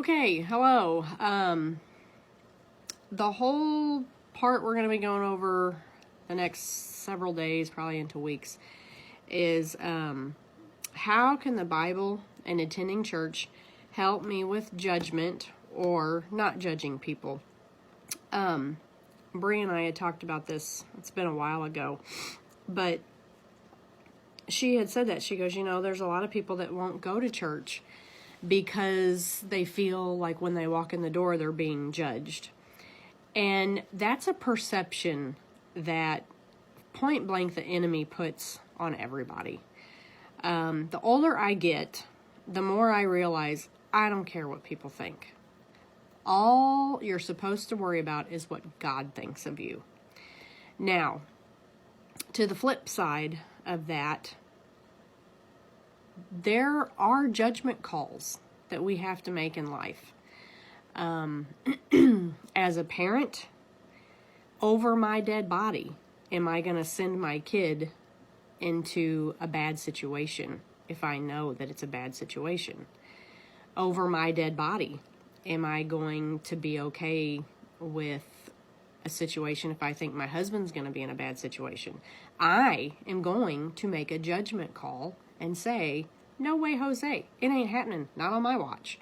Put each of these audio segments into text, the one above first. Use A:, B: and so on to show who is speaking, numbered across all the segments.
A: Okay, hello. The whole part we're going to be going over the next several days, probably into weeks, is how can the Bible and attending church help me with judgment or not judging people? Bree and I had talked about this. It's been a while ago, but she had said that. She goes, there's a lot of people that won't go to church because they feel like when they walk in the door, they're being judged. And that's a perception that point blank the enemy puts on everybody. The older I get, the more I realize I don't care what people think. All you're supposed to worry about is what God thinks of you. Now, to the flip side of that, there are judgment calls that we have to make in life. As a parent, over my dead body, am I going to send my kid into a bad situation if I know that it's a bad situation? Over my dead body, am I going to be okay with a situation if I think my husband's going to be in a bad situation? I am going to make a judgment call and say, no way, Jose, it ain't happening, not on my watch.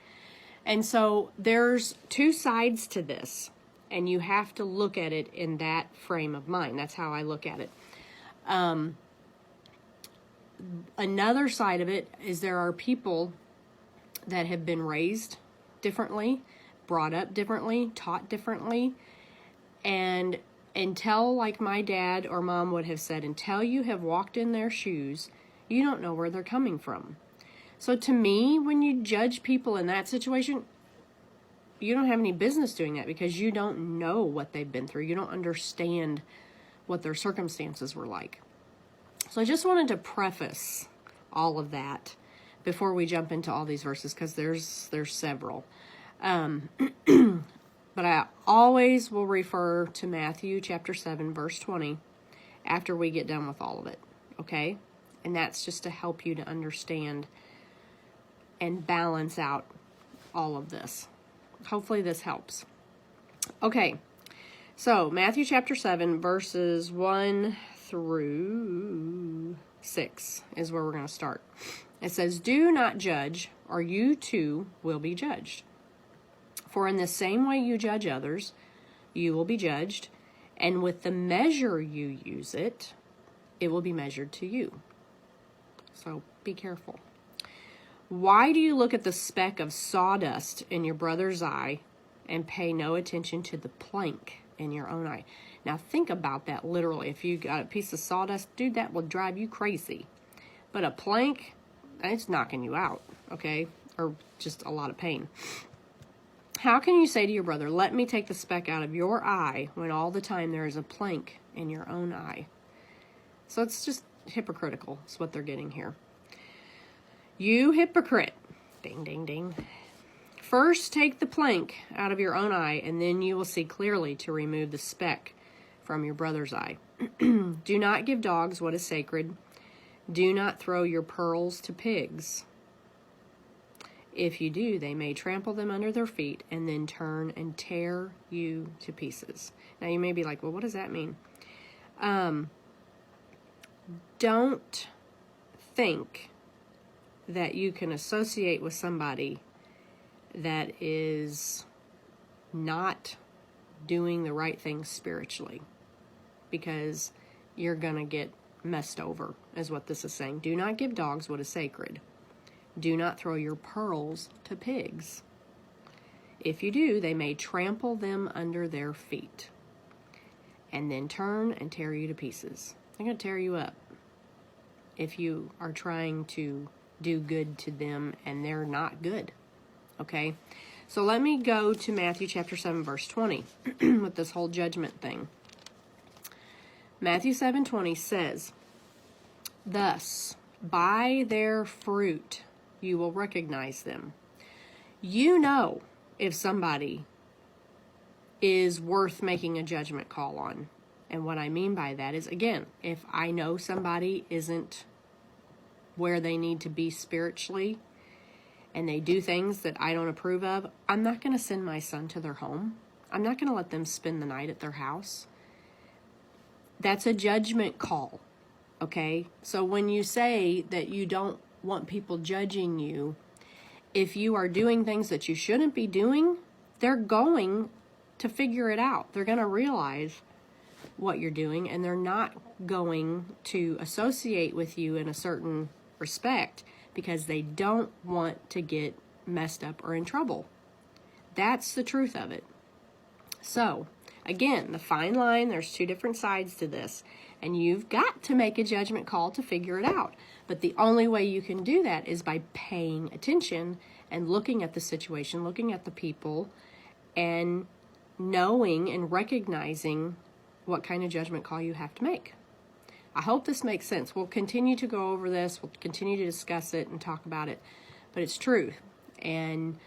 A: And so there's two sides to this, and you have to look at it in that frame of mind. That's how I look at it. Another side of it is there are people that have been raised differently, brought up differently, taught differently, and until, like my dad or mom would have said, until you have walked in their shoes, you don't know where they're coming from. So to me, when you judge people in that situation, you don't have any business doing that because you don't know what they've been through. You don't understand what their circumstances were like. So I just wanted to preface all of that before we jump into all these verses, because there's several. But I always will refer to Matthew chapter 7, verse 20, after we get done with all of it, okay? And that's just to help you to understand and balance out all of this. Hopefully this helps. Okay, so Matthew chapter 7, verses 1 through 6 is where we're going to start. It says, "Do not judge, or you too will be judged. For in the same way you judge others, you will be judged, and with the measure you use it, it will be measured to you." So be careful. "Why do you look at the speck of sawdust in your brother's eye and pay no attention to the plank in your own eye?" Now think about that literally. If you got a piece of sawdust, dude, that will drive you crazy. But a plank, it's knocking you out, okay? Or just a lot of pain. "How can you say to your brother, 'Let me take the speck out of your eye,' when all the time there is a plank in your own eye?" So it's just hypocritical, is what they're getting here. "You hypocrite," ding, ding, ding, "first take the plank out of your own eye, and then you will see clearly to remove the speck from your brother's eye. Do not give dogs what is sacred. Do not throw your pearls to pigs. If you do, they may trample them under their feet and then turn and tear you to pieces." Now you may be like, well, what does that mean? Don't think that you can associate with somebody that is not doing the right thing spiritually, because you're going to get messed over, is what this is saying. Do not give dogs what is sacred. Do not throw your pearls to pigs. If you do, they may trample them under their feet and then turn and tear you to pieces. They're going to tear you up if you are trying to do good to them and they're not good, okay? So let me go to Matthew chapter 7, verse 20 with this whole judgment thing. Matthew 7:20 says, "Thus, by their fruit, you will recognize them." You know if somebody is worth making a judgment call on. And what I mean by that is, again, if I know somebody isn't where they need to be spiritually, and they do things that I don't approve of, I'm not going to send my son to their home. I'm not going to let them spend the night at their house. That's a judgment call, okay? So when you say that you don't want people judging you, if you are doing things that you shouldn't be doing, they're going to figure it out. They're going to realize what you're doing, and they're not going to associate with you in a certain respect because they don't want to get messed up or in trouble. That's the truth of it. So, again, the fine line, there's two different sides to this, and you've got to make a judgment call to figure it out. But the only way you can do that is by paying attention and looking at the situation, looking at the people, and knowing and recognizing what kind of judgment call you have to make. I hope this makes sense. We'll continue to go over this. We'll continue to discuss it and talk about it. But it's truth. And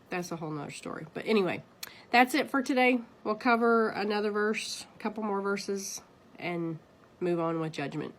A: that's a whole nother story. But anyway, that's it for today. We'll cover another verse, a couple more verses, and move on with judgment.